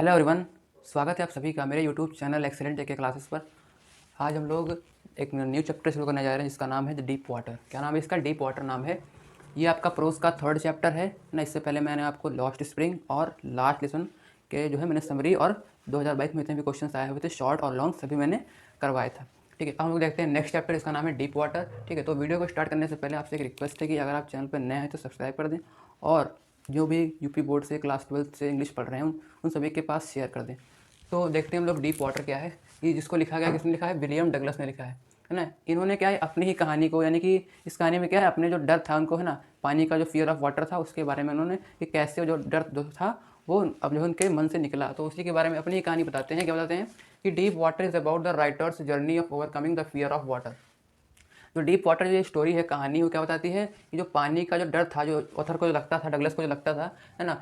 Hello everyone, स्वागत है आप सभी का मेरे यूट्यूब चैनल एक्सेलेंट के क्लासेस पर। आज हम लोग एक न्यू चैप्टर शुरू करने जा रहे हैं जिसका नाम है द डीप वाटर। क्या नाम है इसका? डीप वाटर नाम है। ये आपका प्रोज का 3rd चैप्टर है ना। इससे पहले मैंने आपको लॉस्ट स्प्रिंग और लास्ट लेसन के जो है मैंने समरी और 2022 में जितने भी क्वेश्चन आए हुए थे शॉर्ट और लॉन्ग सभी मैंने करवाया था। ठीक है, अब हम लोग देखते हैं नेक्स्ट चैप्टर, इसका नाम है डीप वाटर। ठीक है, तो वीडियो को स्टार्ट करने से पहले आपसे एक रिक्वेस्ट है कि अगर आप चैनल पर नए हैं तो सब्सक्राइब कर दें और जो भी यूपी बोर्ड से क्लास 12th से इंग्लिश पढ़ रहे हैं उन सभी के पास शेयर कर दें। तो देखते हैं हम लोग डीप वाटर क्या है। ये जिसको लिखा गया, किसने लिखा है? विलियम डगलस ने लिखा है ना। इन्होंने क्या है अपनी ही कहानी को, यानी कि इस कहानी में क्या है, अपने जो डर था उनको, है ना, पानी का जो फियर ऑफ वाटर था उसके बारे में उन्होंने कि कैसे जो डर जो था वो अब जो उनके मन से निकला, तो उसी के बारे में अपनी ही कहानी बताते हैं। क्या बताते हैं कि deep water is about the writers journey of overcoming the fear of water. जो डीप वाटर जो स्टोरी है, कहानी, वो क्या बताती है कि जो पानी का जो डर था, जो ऑथर को जो लगता था, डगलस को जो लगता था, है ना,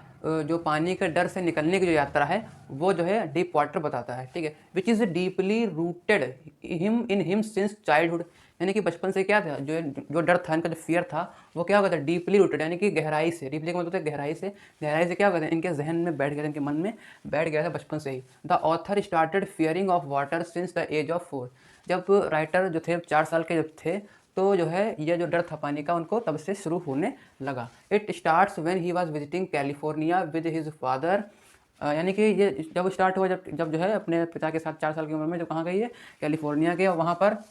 जो पानी के डर से निकलने की जो यात्रा है वो जो है डीप वाटर बताता है। ठीक है, which is deeply rooted in him since childhood. यानी कि बचपन से क्या था, जो डर था, इनका जो फियर था वो क्या होगा था? डीपली रूटेड, यानी कि गहराई से। डीपली का मतलब होता है गहराई से। गहराई से क्या होगा था? इनके जहन में बैठ गया था, इनके मन में बैठ गया था बचपन से ही। The author started fearing of water since the age of 4। जब राइटर जो थे 4 साल के जब थे तो जो है ये जो डर था पानी का उनको तब से शुरू होने लगा। It starts when he was visiting California with his father. यानी कि ये जब स्टार्ट हुआ, जब जब जो है अपने पिता के साथ 4 साल की उम्र में, जो कहाँ गई है? कैलिफोर्निया के। वहाँ पर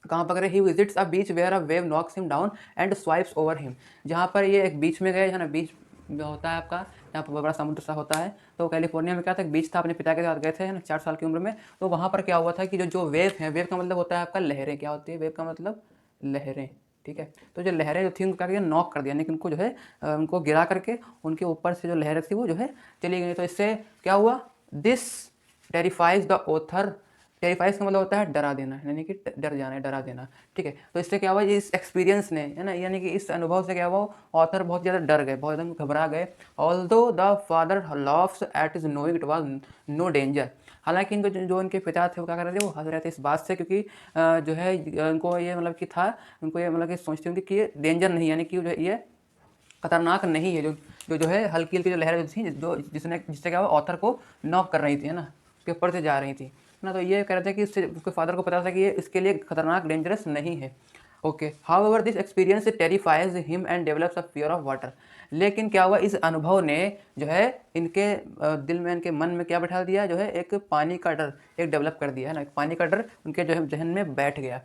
कहाँ पर गए? He visits a beach where a wave knocks him down and swipes over him. जहाँ पर ये एक बीच में गए, है ना, बीच जो होता है आपका, यहाँ पर बड़ा समुद्र सा होता है। तो कैलिफोर्निया में क्या था, बीच था, अपने पिता के साथ गए थे, है ना, 4 साल की उम्र में। तो वहाँ पर क्या हुआ था कि जो जो वेव है, वेव का मतलब होता है आपका लहरें। क्या होती है वेव का मतलब? लहरें। ठीक है, तो जो लहरें जो थी उनको क्या किया? नॉक कर दिया, यानी कि उनको जो है उनको गिरा करके उनके ऊपर से जो लहरें थी वो जो है चली गई। तो इससे क्या हुआ? This terrifies the author. Terrifies का मतलब होता है डरा देना, यानी कि डर जाना, डरा देना। ठीक है, तो इससे क्या हुआ? इस एक्सपीरियंस ने, है ना, यानी कि इस अनुभव से क्या हुआ? ऑथर बहुत ज़्यादा डर गए, बहुत एकदम घबरा गए। Although the father laughs at his knowing it was no danger. हालांकि इनको जो इनके पिता थे वो क्या कर रहे थे? वो हंस रहे थे इस बात से, क्योंकि जो है उनको ये मतलब कि था, उनको ये मतलब कि सोचते होंगे कि ये डेंजर नहीं, यानी कि जो ये खतरनाक नहीं है। जो है हल्की हल्की जो लहरें जो थी, जो जिससे क्या हुआ? ऑथर को नॉक कर रही थी, है ना, उसके ऊपर से जा रही थी ना। तो ये कह रहे थे कि इससे उसके फादर को पता था कि ये इसके लिए खतरनाक, डेंजरस नहीं है। Okay, however this experience terrifies him and develops a fear of water. लेकिन क्या हुआ? इस अनुभव ने जो है इनके दिल में, इनके मन में क्या बैठा दिया? जो है एक पानी का डर एक डेवलप कर दिया, है ना, एक पानी का डर उनके जो है जहन में बैठ गया।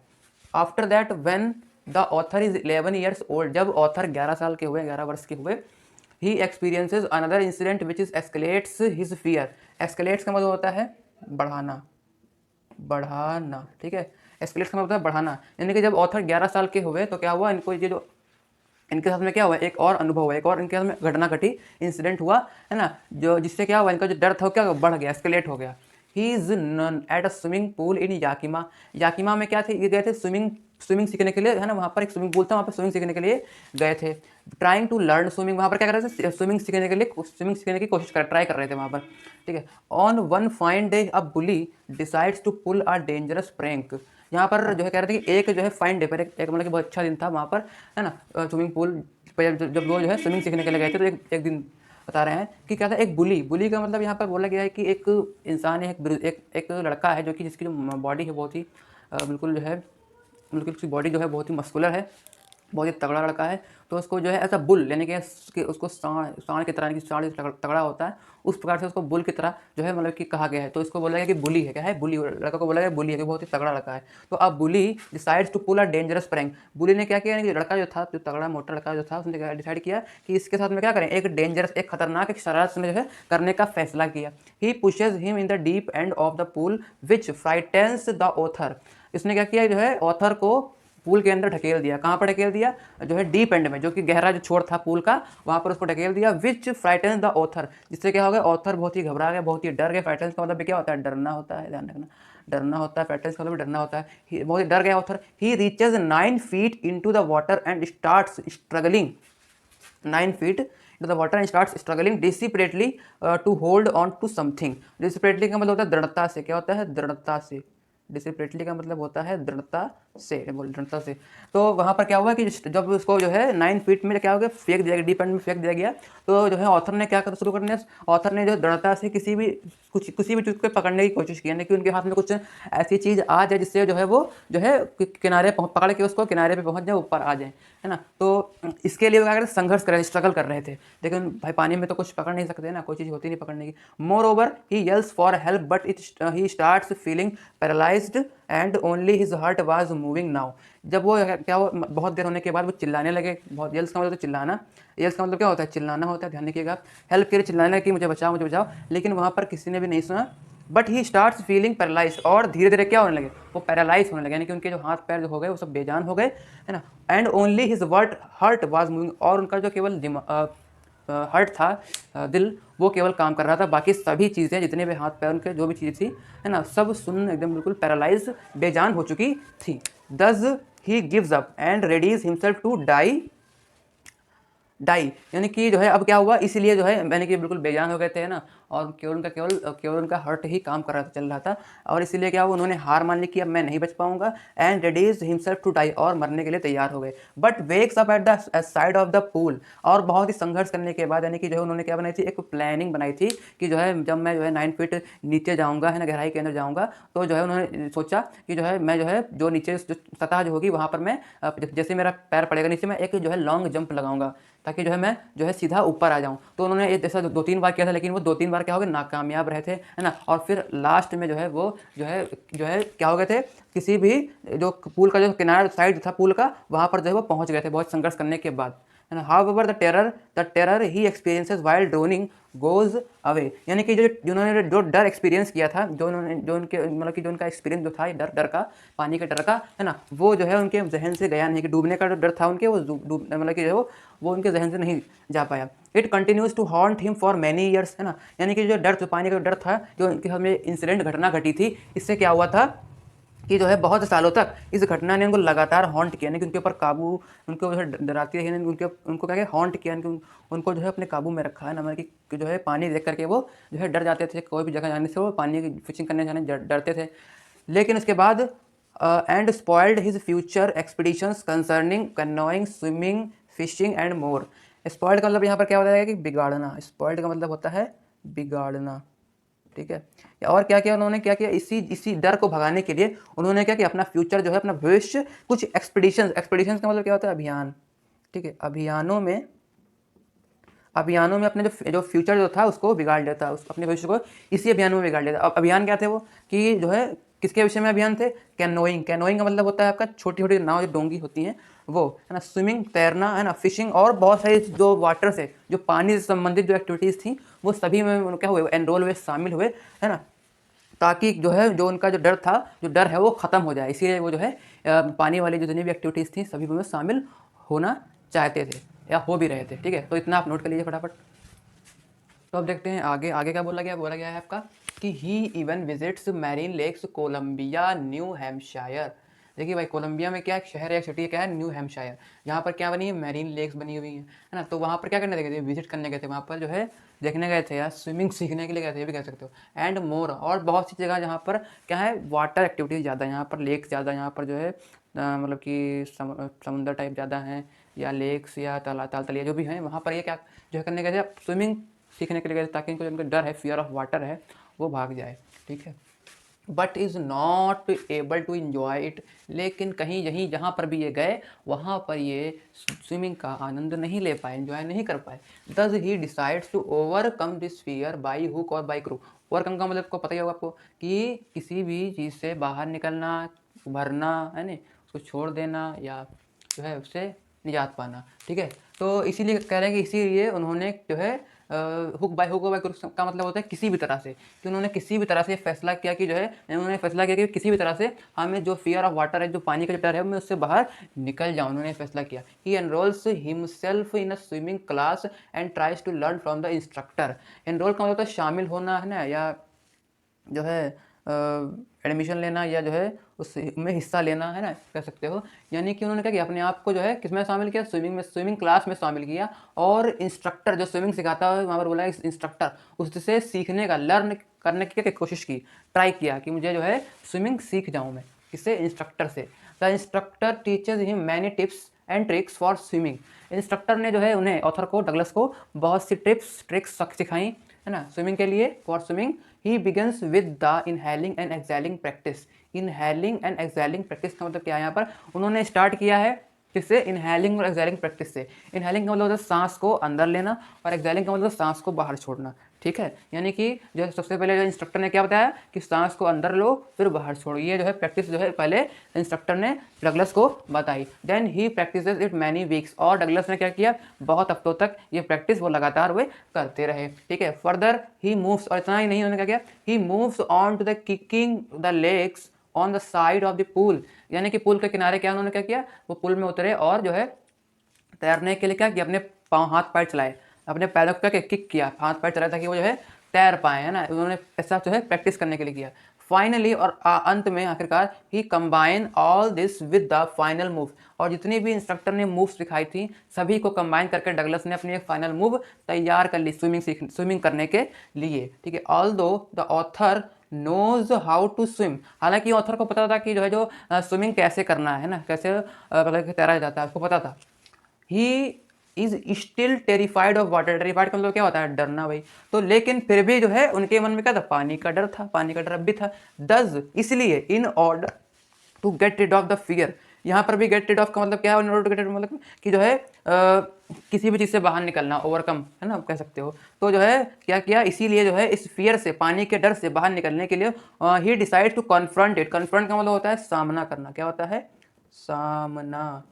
After that when the author is 11 years old, जब ऑथर 11 साल के हुए, 11 वर्ष के हुए, he experiences another incident which is escalates his fear. Escalates का मतलब होता है बढ़ाना, बढ़ाना। ठीक है, एस्केलेट्स का मतलब होता है बढ़ाना। यानी कि जब ऑथर 11 साल के हुए तो क्या हुआ? इनको ये जो इनके साथ में क्या हुआ? एक और अनुभव हुआ, एक और इनके साथ में घटना घटी, इंसिडेंट हुआ, है ना, जो जिससे क्या हुआ? इनका जो डर था क्या बढ़ गया, एस्केलेट हो गया। He is none at a swimming pool in Yakima. Yakima में क्या थे? ये गए थे स्विमिंग स्विमिंग सीखने के लिए, है ना। वहाँ पर एक स्विमिंग पूल था, वहाँ पर स्विमिंग सीखने के लिए गए थे। ट्राइंग टू लर्न स्विमिंग, वहाँ पर क्या कर रहे थे? स्विमिंग सीखने के लिए, स्विमिंग सीखने की कोशिश कर ट्राई कर रहे थे वहाँ पर। ठीक है, on one fine day a bully decides to pull a dangerous prank. यहाँ पर जो है कह रहे थे कि एक जो है फाइन डे पर, एक मतलब कि बहुत अच्छा दिन था वहाँ पर, है ना, स्विमिंग पूल पर जब वो जो है स्विमिंग सीखने के लिए गए थे। तो एक दिन बता रहे हैं कि क्या था? एक बुली। बुली का मतलब यहाँ पर बोला गया है कि एक इंसान है, एक लड़का है, जो कि जिसकी जो बॉडी है बहुत ही बिल्कुल जो है, बिल्कुल उसकी बॉडी जो है बहुत ही मस्कुलर है, बहुत ही तगड़ा लड़का है। तो उसको जो है ऐसा बुल, यानी कि उसको सांड की तरह, यानी कि सांड तगड़ा होता है उस प्रकार से उसको बुल की तरह जो है मतलब कि कहा गया है। तो इसको बोला गया कि बुली है, क्या है? बुली। लड़का को बोला गया बुली है, कि बहुत ही तगड़ा लड़का है। तो अब bully decides to pull a dangerous prank. Bully ने क्या किया? यानी कि लड़का जो था, जो तगड़ा मोटा लड़का जो था, उसने डिसाइड किया कि इसके साथ में क्या करें? एक डेंजरस, एक खतरनाक, एक शरारत जो है करने का फैसला किया। He pushes him in the deep end of the pool which frightens the author. इसने क्या किया? जो है ऑथर को पूल के अंदर ढकेल दिया। कहाँ पर ढकेल दिया? जो है डीप एंड में, जो कि गहरा जो छोर था पूल का, वहाँ पर उसको ढकेल दिया। विच फ्राइटन्स द ऑथर, जिससे क्या हो गया? ऑथर बहुत ही घबरा गया, बहुत ही डर गया। फ्राइटन्स का मतलब क्या होता है? डरना होता है, ध्यान रखना, डरना होता है। फ्राइटन्स का मतलब डरना होता है। बहुत ही डर गया author. He reaches 9 feet into the water and starts struggling 9 feet into the water and starts struggling desperately to hold on to something। desperately का मतलब होता है दृढ़ता से। क्या होता है? दृढ़ता से। desperately का मतलब होता है दृढ़ता से बोल दृढ़ता से। तो वहाँ पर क्या हुआ कि जब उसको जो है 9 फीट में क्या हो गया, फेंक दिया गया, डीप एंड में फेंक दिया गया। तो जो है ऑथर ने क्या करना शुरू कर दिया, ऑथर ने जो दृढ़ता से किसी भी चीज़ को पकड़ने की कोशिश की, यानी कि उनके हाथ में कुछ ऐसी चीज़ आ जाए जिससे जो है वो जो है किनारे पकड़ के उसको किनारे पे पहुंच जाए, ऊपर आ जाए, है ना। तो इसके लिए वो क्या कर रहे, संघर्ष कर रहे थे, स्ट्रगल कर रहे थे। लेकिन भाई पानी में तो कुछ पकड़ नहीं सकते ना, कोई चीज़ होती नहीं पकड़ने की। More over he येल्स for help but he starts feeling paralysed and only his heart was moving now. जब वो क्या हुआ, बहुत देर होने के बाद वो चिल्लाने लगे। बहुत येल्स का मतलब तो चिल्लाना, येल्स का मतलब क्या होता है, चिल्लाना होता है, ध्यान रखिएगा। हेल्प के लिए चिल्लाने लगे कि मुझे बचाओ मुझे बचाओ, लेकिन वहाँ पर किसी ने भी नहीं सुना। But he starts feeling paralyse, और धीरे धीरे क्या होने लगे, वो पैरालाइज होने लगे, यानी कि उनके जो हाथ पैर जो हो गए वो सब बेजान हो गए, है ना। And only his heart was moving, और उनका जो केवल हार्ट था, दिल, वो केवल काम कर रहा था। बाकी सभी चीज़ें जितने भी हाथ पैर उनके जो भी चीज़ थी, है ना, सब सुन एकदम बिल्कुल पैरालाइज, बेजान हो चुकी थी। Thus he gives up and readies himself to die, यानी कि जो है अब क्या हुआ, इसीलिए जो है यानी कि बिल्कुल बेजान हो गए थे, ना। और केवल उनका हार्ट ही काम कर रहा था, चल रहा था। और इसीलिए क्या हुआ, उन्होंने हार मान ली कि अब मैं नहीं बच पाऊंगा। And readies himself to die, और मरने के लिए तैयार हो गए। But wakes up at the side of the pool, और बहुत ही संघर्ष करने के बाद यानी कि जो है उन्होंने क्या बनाई थी, एक प्लानिंग बनाई थी कि जो है जब मैं जो है 9 फीट नीचे जाऊँगा, है ना, गहराई के अंदर जाऊँगा, तो जो है उन्होंने सोचा कि जो है मैं जो है जो नीचे जो सतह जो होगी वहाँ पर मैं जैसे मेरा पैर पड़ेगा नीचे, मैं एक जो है लॉन्ग जंप लगाऊंगा, ताकि जो है मैं जो है सीधा ऊपर आ जाऊं। तो उन्होंने ये जैसा 2-3 बार किया था, लेकिन वो 2-3 बार क्या हो गए, नाकामयाब रहे थे, है ना। और फिर लास्ट में जो है वो जो है क्या हो गए थे, किसी भी जो पूल का जो किनारा साइड था पूल का, वहाँ पर जो है वो पहुँच गए थे बहुत संघर्ष करने के बाद, है ना। However the terror he experiences while droning goes away, यानी कि जो जिन्होंने जो डर एक्सपीरियंस किया था, जो उनके मतलब कि जो उनका एक्सपीरियंस जो था डर का, पानी के डर का, है ना, वो जो है उनके जहन से गया नहीं, कि डूबने का जो डर था उनके, वो मतलब कि जो है वो उनके जहन से नहीं जा पाया। It continues to haunt him for many years, है ना, यानी कि जो डर, जो पानी का डर था, जो उनके हमें इंसिडेंट घटना घटी थी, इससे क्या हुआ था कि जो है बहुत सालों तक इस घटना ने उनको लगातार हॉन्ट किया, यानी कि उनके ऊपर काबू, उनको जो है डराती रही, उनको क्या हॉन्ट किया, उनको जो है अपने काबू में रखा है ना, मतलब कि जो है पानी देख करके वो जो है डर जाते थे, कोई भी जगह जाने से वो पानी की फिशिंग करने जाने डरते थे। लेकिन उसके बाद and spoiled his future expeditions concerning canoeing, swimming, fishing and more. Spoiled का मतलब यहाँ पर क्या होता है कि बिगाड़ना, स्पॉइल्ड का मतलब होता है बिगाड़ना, ठीक है। और क्या किया उन्होंने, क्या किया, इसी डर को भगाने के लिए उन्होंने क्या किया, अपना फ्यूचर जो है, अपना भविष्य, कुछ एक्सपीडिशंस का मतलब क्या होता है, अभियान, ठीक है, अभियानों में अपने जो फ्यूचर जो था उसको बिगाड़ लेता, उस अपने भविष्य को इसी अभियान में बिगाड़ लेता। अब अभियान क्या थे वो, कि जो है किसके विषय में अभियान थे, कैनोइंग का मतलब होता है आपका छोटी छोटी नाव जो डोंगी होती हैं वो, है ना, स्विमिंग तैरना, है ना, फिशिंग, और बहुत सारी जो वाटर से, जो पानी से संबंधित जो एक्टिविटीज़ थी, वो सभी में क्या हुए, एनरोल हुए, शामिल हुए, है ना, ताकि जो है जो उनका जो डर था, जो डर है वो ख़त्म हो जाए। इसीलिए वो जो है पानी वाली जितनी भी एक्टिविटीज़ थी सभी में शामिल होना चाहते थे, या हो भी रहे थे, ठीक है। तो इतना आप नोट कर लीजिए फटाफट। तो अब देखते हैं आगे, क्या बोला गया है आपका, कि he even visits Marine Lakes Columbia New Hampshire. देखिए भाई, कोलंबिया में क्या एक शहर है, एक सिटी है, क्या है, न्यू हैम्पशायर। यहाँ पर क्या बनी है, मैरीन लेक्स बनी हुई है ना। तो वहाँ पर क्या करने गए थे, विजिट करने गए थे, वहाँ पर जो है देखने गए थे, या स्विमिंग सीखने के लिए गए थे, ये भी कह सकते हो। एंड मोर, और बहुत सी जगह जहाँ पर क्या है, वाटर एक्टिविटीज़ ज़्यादा, यहाँ पर लेक्स ज़्यादा, यहाँ पर जो है मतलब कि समुंदर टाइप ज़्यादा हैं, या लेक्स या तलिया जो भी हैं, वहाँ पर ये क्या जो है करने गए थे, स्विमिंग सीखने के लिए गए, ताकि इनको जो डर है, फियर ऑफ वाटर है, वो भाग जाए, ठीक है। But is not able to enjoy it, लेकिन कहीं यहीं जहाँ पर भी ये गए वहाँ पर ये स्विमिंग का आनंद नहीं ले पाए, इन्जॉय नहीं कर पाए। Thus he decides to overcome this fear by hook और बाई क्रू। ओवरकम का मतलब को पता ही होगा आपको, कि किसी भी चीज़ से बाहर निकलना, उभरना, है ना, उसको छोड़ देना, या जो है उससे निजात पाना, ठीक है। तो इसीलिए कह रहे हैं कि इसीलिए उन्होंने जो है हुक बाय क्रूज का मतलब होता है किसी भी तरह से, कि उन्होंने किसी भी तरह से फैसला किया, कि जो है उन्होंने फैसला किया कि किसी भी तरह से हमें जो फियर ऑफ वाटर है, जो पानी का जो डर है, मैं उससे बाहर निकल जाऊँ। उन्होंने फैसला किया। He enrols himself in a swimming class and tries to learn from the instructor. Enrol का मतलब होता है शामिल होना, है ना, या जो है एडमिशन लेना, या जो है उसमें हिस्सा लेना, है ना, कह सकते हो। यानी कि उन्होंने क्या किया, अपने आप को जो है किसमें शामिल किया, स्विमिंग क्लास में शामिल किया। और इंस्ट्रक्टर जो स्विमिंग सिखाता है, वहाँ पर बोला इंस्ट्रक्टर, उससे सीखने का, लर्न करने की कोशिश की, ट्राई किया कि मुझे जो है स्विमिंग सीख जाऊँ मैं, किससे, इंस्ट्रक्टर से। The instructor teachers him many tips and tricks for swimming. Instructor ने जो है उन्हें, ऑथर को, डगलस को बहुत सी टिप्स ट्रिक्स सिखाई, है ना, स्विमिंग के लिए, for swimming. He begins with the inhaling and exhaling practice. Inhaling and exhaling practice का मतलब क्या है, यहाँ पर उन्होंने स्टार्ट किया है किससे, इनहेलिंग और एक्सहेलिंग प्रैक्टिस से। इनहेलिंग का मतलब होता है सांस को अंदर लेना, और एक्सहेलिंग का मतलब सांस को बाहर छोड़ना, ठीक है। यानी कि जो सबसे पहले जो इंस्ट्रक्टर ने क्या बताया कि सांस को अंदर लो फिर बाहर छोड़ो, ये जो है प्रैक्टिस जो है पहले इंस्ट्रक्टर ने डगलस को बताई। Then he practises it many weeks, और डगलस ने क्या किया, बहुत हफ्तों तक ये प्रैक्टिस वो लगातार वे करते रहे, ठीक है। फर्दर ही मूव्स, और इतना ही नहीं, उन्होंने क्या किया, he moves on to the kicking the legs on the side of the pool. यानी कि पूल के किनारे क्या उन्होंने क्या किया, वो पूल में उतरे और जो है तैरने के लिए क्या किया, अपने पाँव हाथ पैर चलाए, अपने पैरों को क्या किक किया, हाथ पैर चलाए ताकि वो जो है तैर पाए, है ना, उन्होंने ऐसा जो है प्रैक्टिस करने के लिए किया। फाइनली, और अंत में आखिरकार, he combine all this with the final move, और जितनी भी इंस्ट्रक्टर ने मूव्स सिखाई थी सभी को कंबाइन करके डगलस ने अपनी एक फाइनल मूव तैयार कर ली स्विमिंग करने के लिए, ठीक है। Although the author knows how to swim, हालांकि ऑथर को पता था कि जो है जो स्विमिंग कैसे करना है ना, कैसे मतलब तैरा जाता है, उसको पता था। He is still terrified of water. Terrified का मतलब क्या होता है, डरना भाई। तो लेकिन फिर भी जो है उनके मन में क्या था, पानी का डर था, पानी का डर अब भी था। दस, इसलिए, in order to get rid of the fear, यहाँ पर भी गेट रिड ऑफ का मतलब क्या है, in order to get rid मतलब कि जो है किसी भी चीज़ से बाहर निकलना, ओवरकम, है ना, कह सकते हो। तो जो है क्या किया, इसीलिए जो है इस फियर से, पानी के डर से बाहर निकलने के लिए he decide to confront it. Confront का मतलब होता है सामना करना, क्या होता है, सामना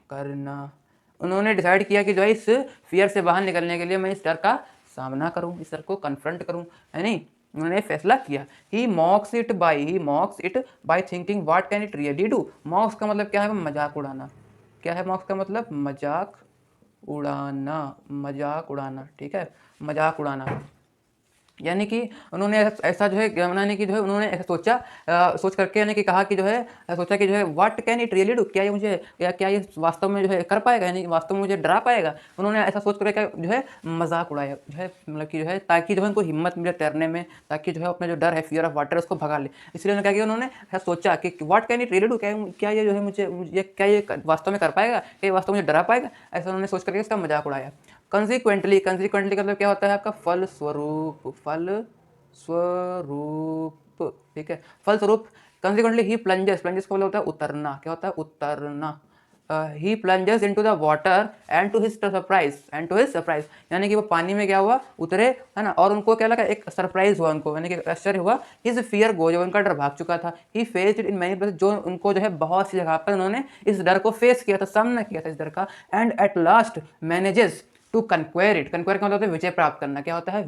करना। उन्होंने डिसाइड किया कि जो है इस फियर से बाहर निकलने के लिए मैं इस डर का सामना करूं, इस डर को कन्फ्रंट करूं, है नहीं, उन्होंने फैसला किया। He mocks it by thinking what can it really do. Mocks का मतलब क्या है, मजाक उड़ाना। क्या है मॉक्स का मतलब, मजाक उड़ाना, मजाक उड़ाना, ठीक है, मजाक उड़ाना। यानी कि उन्होंने ऐसा जो है बनाने की जो है उन्होंने ऐसा सोचा, सोच करके, यानी कि कहा कि जो है सोचा कि जो है what can it really do, क्या ये मुझे, क्या ये वास्तव में जो है कर पाएगा, यानी वास्तव में मुझे डरा पाएगा। उन्होंने ऐसा सोच करके जो है मजाक उड़ाया, जो है मतलब कि जो है ताकि जो है उनको हिम्मत मिले तैरने में, ताकि जो है अपना जो डर है, फियर ऑफ वाटर, उसको भगा ले। इसलिए उन्होंने क्या किया, उन्होंने ऐसा सोचा कि what can it really do, क्या ये जो है मुझे क्या ये वास्तव में कर पाएगा, क्या ये वास्तव में मुझे डरा पाएगा, ऐसा उन्होंने सोच करके इसका मजाक उड़ाया। कंसिक्वेंटली का मतलब क्या होता है आपका, फल स्वरूप, फल स्वरूप, ठीक है, फलस्वरूप। कंसिक्वेंटली ही प्लंजेस का मतलब होता है उतरना, क्या होता है, उतरना। He plunges into the water and to his surprise, यानी कि वो पानी में क्या हुआ, उतरे, है ना, और उनको क्या लगा, एक सरप्राइज हुआ उनको, यानी कि आश्चर्य हुआ। हिज फियर गो, जो उनका डर भाग चुका था। ही faced it in many places, जो उनको जो है बहुत सी जगह पर उन्होंने इस डर को फेस किया था, सामना किया था इस डर का। And at last manages to conquer it. Conquer का मतलब होता है विजय प्राप्त करना, क्या होता है,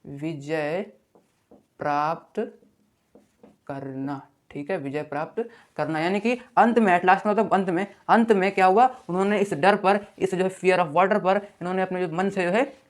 विजय प्राप्त करना, ठीक है, विजय प्राप्त करना। यानी कि अंत में, एट लास्ट मतलब अंत में क्या हुआ, उन्होंने इस डर पर, इस जो है फियर ऑफ वाटर पर, इन्होंने अपने जो मन से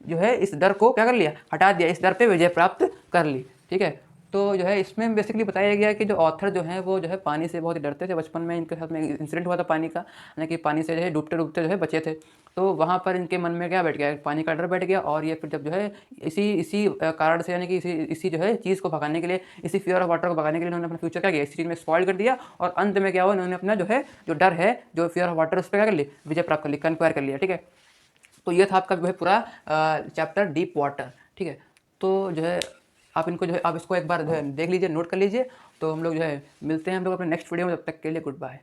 जो है इस डर को क्या कर लिया, हटा दिया, इस डर पे विजय प्राप्त कर ली, ठीक है। तो जो है इसमें बेसिकली बताया गया कि जो ऑथर जो हैं वो जो है पानी से बहुत ही डरते थे। बचपन में इनके साथ में इंसिडेंट हुआ था पानी का, यानी कि पानी से जो है डूबते डूबते जो है बचे थे। तो वहाँ पर इनके मन में क्या बैठ गया, पानी का डर बैठ गया, और ये फिर जब जो है इसी कारण से, यानी कि इसी जो है चीज़ को भगाने के लिए, इसी फियर ऑफ वाटर को भगाने के लिए इन्होंने अपना फ्यूचर क्या किया, इस चीज़ में स्पॉइल कर दिया, और अंत में क्या हुआ, इन्होंने अपना जो है जो डर है, जो फियर ऑफ वाटर, उस पर क्या कर लिया, विजय प्राप्त कर ली, कन्क्वायर कर लिया, ठीक है। तो ये था आपका जो है पूरा चैप्टर डीप वाटर, ठीक है। तो जो है आप इनको जो है आप इसको एक बार जो है देख लीजिए, नोट कर लीजिए। तो हम लोग जो है मिलते हैं हम लोग अपने नेक्स्ट वीडियो में, तब तक के लिए गुड बाय।